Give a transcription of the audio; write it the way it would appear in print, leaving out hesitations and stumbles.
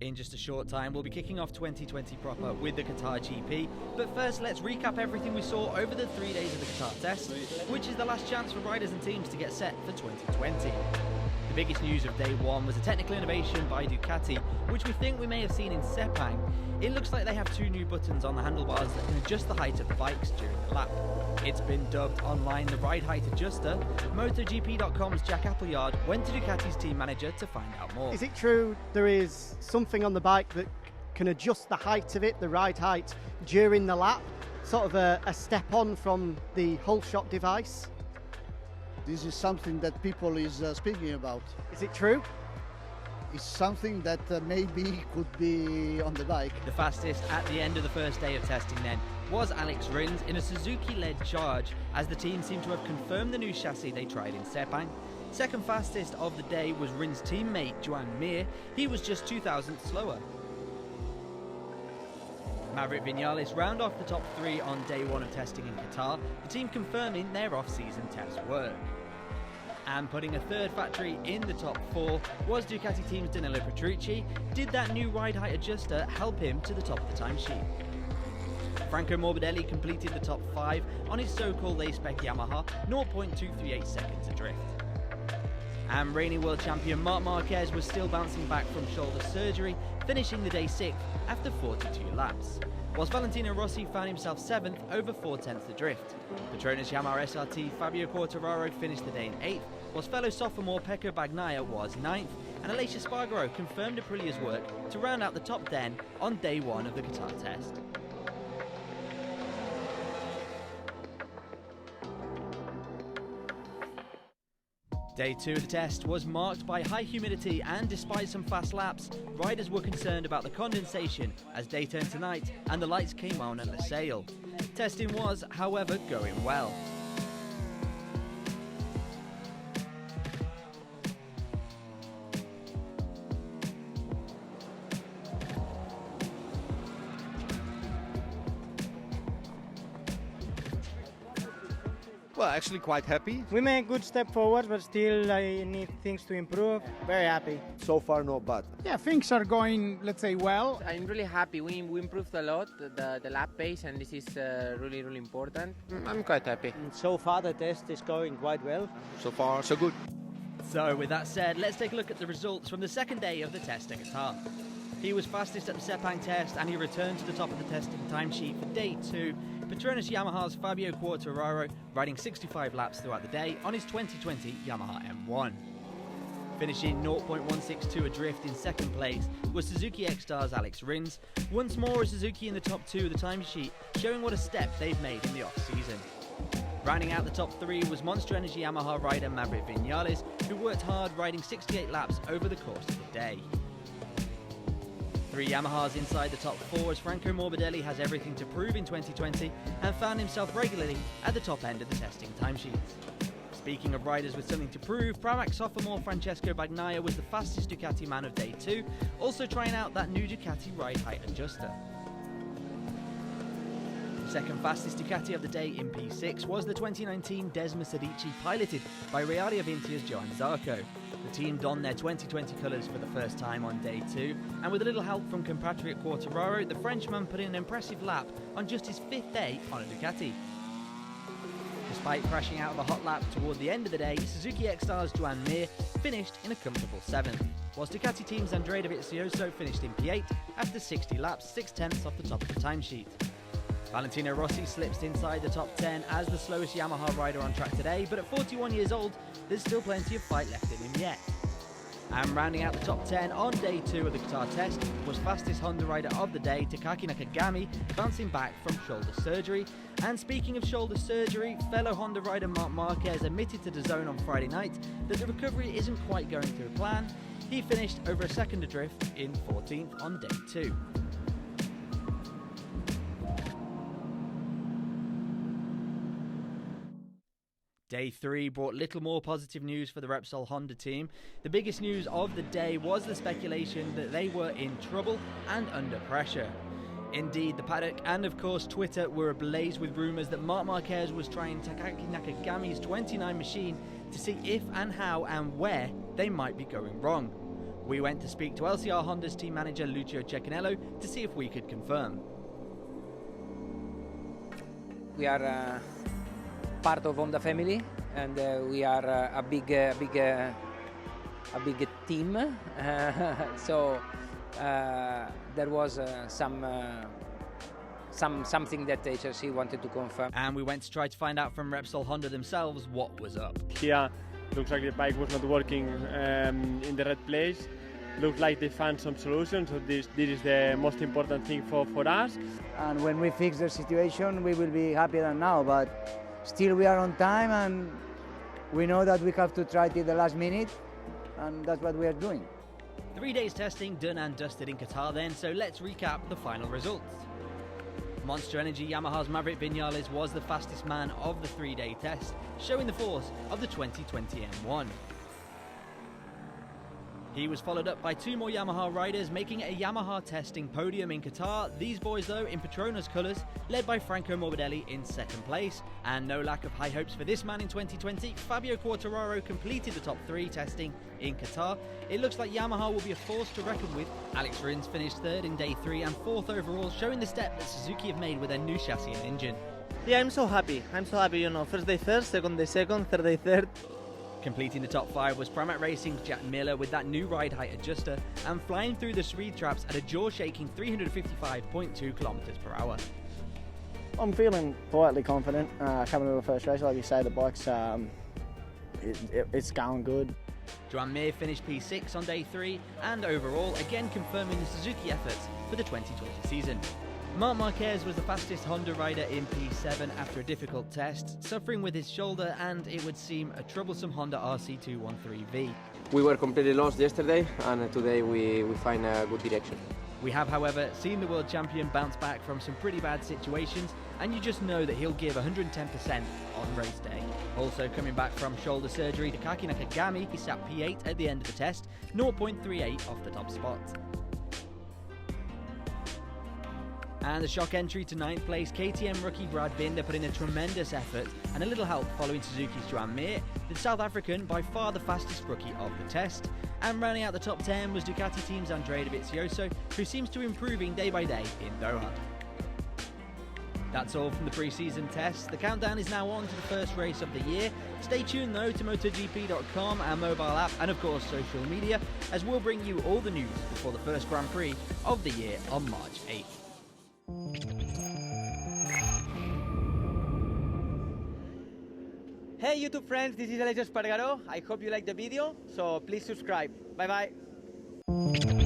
In just a short time, we'll be kicking off 2020 proper with the Qatar GP, but first let's recap everything we saw over the 3 days of the Qatar test, which is the last chance for riders and teams to get set for 2020. The biggest news of day one was a technical innovation by Ducati, which we think we may have seen in Sepang. It looks like they have two new buttons on the handlebars that can adjust the height of the bikes during the lap. It's been dubbed online the ride height adjuster. MotoGP.com's Jack Appleyard went to Ducati's team manager to find out more. Is it true there is something on the bike that can adjust the height of it, the ride height, during the lap? Sort of a step on from the whole shot device? This is something that people is speaking about. Is it true? It's something that maybe could be on the bike. The fastest at the end of the first day of testing then was Alex Rins in a Suzuki-led charge, as the team seemed to have confirmed the new chassis they tried in Sepang. Second fastest of the day was Rins' teammate Joan Mir. He was just 2,000 slower. Maverick Vinales round off the top three on day one of testing in Qatar, the team confirming their off-season test work. And putting a third factory in the top four was Ducati team's Danilo Petrucci. Did that new ride height adjuster help him to the top of the timesheet? Franco Morbidelli completed the top five on his so-called A-Spec Yamaha, 0.238 seconds adrift. And reigning world champion Marc Marquez was still bouncing back from shoulder surgery, finishing the day 6th after 42 laps. Whilst Valentino Rossi found himself 7th over 4/10 adrift. Petronas Yamaha SRT Fabio Quartararo finished the day in 8th, whilst fellow sophomore Pecco Bagnaia was 9th, and Aleix Espargaro confirmed Aprilia's work to round out the top 10 on day one of the Qatar test. Day 2 of the test was marked by high humidity, and despite some fast laps, riders were concerned about the condensation as day turned to night and the lights came on at Losail. Testing was, however, going well. Well, actually quite happy. We made a good step forward, but still I need things to improve. Very happy. So far, not bad. Yeah, things are going, let's say, well. I'm really happy. We improved a lot, the lap pace, and this is really, really important. I'm quite happy. So far the test is going quite well. So far, so good. So with that said, let's take a look at the results from the second day of the test at Qatar. He was fastest at the Sepang test, and he returned to the top of the testing timesheet for day 2. Petronas Yamaha's Fabio Quartararo riding 65 laps throughout the day on his 2020 Yamaha M1. Finishing 0.162 adrift in second place was Suzuki X-Star's Alex Rins. Once more a Suzuki in the top 2 of the timesheet, showing what a step they've made in the off-season. Rounding out the top 3 was Monster Energy Yamaha rider Maverick Vinales, who worked hard riding 68 laps over the course of the day. 3 Yamahas inside the top 4 as Franco Morbidelli has everything to prove in 2020 and found himself regularly at the top end of the testing timesheets. Speaking of riders with something to prove, Pramac sophomore Francesco Bagnaia was the fastest Ducati man of day 2, also trying out that new Ducati ride height adjuster. The second fastest Ducati of the day in P6 was the 2019 Desma Sedici, piloted by Realia Vintia's Johan Zarco. The team donned their 2020 colours for the first time on day 2, and with a little help from compatriot Quartararo, the Frenchman put in an impressive lap on just his 5th day on a Ducati. Despite crashing out of a hot lap toward the end of the day, Suzuki X-Star's Joan Mir finished in a comfortable 7th, whilst Ducati team's Andrea Dovizioso finished in P8 after 60 laps, 6/10 off the top of the timesheet. Valentino Rossi slips inside the top 10 as the slowest Yamaha rider on track today, but at 41 years old, there's still plenty of fight left in him yet. And rounding out the top 10 on day 2 of the Qatar test was fastest Honda rider of the day, Takaki Nakagami, bouncing back from shoulder surgery. And speaking of shoulder surgery, fellow Honda rider Marc Marquez admitted to DAZN on Friday night that the recovery isn't quite going to plan. He finished over a second adrift in 14th on day 2. Day 3 brought little more positive news for the Repsol Honda team. The biggest news of the day was the speculation that they were in trouble and under pressure. Indeed, the paddock and of course Twitter were ablaze with rumours that Marc Marquez was trying Takaki Nakagami's 29 machine to see if and how and where they might be going wrong. We went to speak to LCR Honda's team manager Lucio Cecchinello to see if we could confirm. We are part of Honda family, and we are a big team. So there was something that HRC wanted to confirm. And we went to try to find out from Repsol Honda themselves what was up. Here, looks like the bike was not working in the right place. Looks like they found some solution, so this is the most important thing for us. And when we fix the situation, we will be happier than now, but still we are on time, and we know that we have to try till the last minute, and that's what we are doing. 3 days testing done and dusted in Qatar then, so let's recap the final results. Monster Energy Yamaha's Maverick Vinales was the fastest man of the 3-day test, showing the force of the 2020 M1. He was followed up by 2 more Yamaha riders, making it a Yamaha testing podium in Qatar. These boys, though, in Petronas colours, led by Franco Morbidelli in 2nd place. And no lack of high hopes for this man in 2020. Fabio Quartararo completed the top 3 testing in Qatar. It looks like Yamaha will be a force to reckon with. Alex Rins finished 3rd in day 3 and 4th overall, showing the step that Suzuki have made with their new chassis and engine. Yeah, I'm so happy, you know, first day first, second day second, third day third. Completing the top 5 was Pramac Racing's Jack Miller with that new ride height adjuster and flying through the speed traps at a jaw-shaking 355.2 kilometers per hour. I'm feeling quietly confident coming to the first race. Like you say, the bike's it's going good. Joan Mir finished P6 on day 3 and overall again confirming the Suzuki efforts for the 2020 season. Marc Marquez was the fastest Honda rider in P7 after a difficult test, suffering with his shoulder and, it would seem, a troublesome Honda RC213V. We were completely lost yesterday, and today we find a good direction. We have, however, seen the world champion bounce back from some pretty bad situations, and you just know that he'll give 110% on race day. Also coming back from shoulder surgery, Takaki Nakagami, he sat P8 at the end of the test, 0.38 off the top spot. And the shock entry to 9th place, KTM rookie Brad Binder put in a tremendous effort and a little help following Suzuki's Joan Mir, the South African by far the fastest rookie of the test. And rounding out the top 10 was Ducati team's Andrea Dovizioso, who seems to be improving day by day in Doha. That's all from the pre-season tests. The countdown is now on to the first race of the year. Stay tuned though to MotoGP.com, our mobile app, and of course social media, as we'll bring you all the news before the first Grand Prix of the year on March 8th. Hey YouTube friends, this is Alessio Spargaro. I hope you like the video, so please subscribe. Bye bye.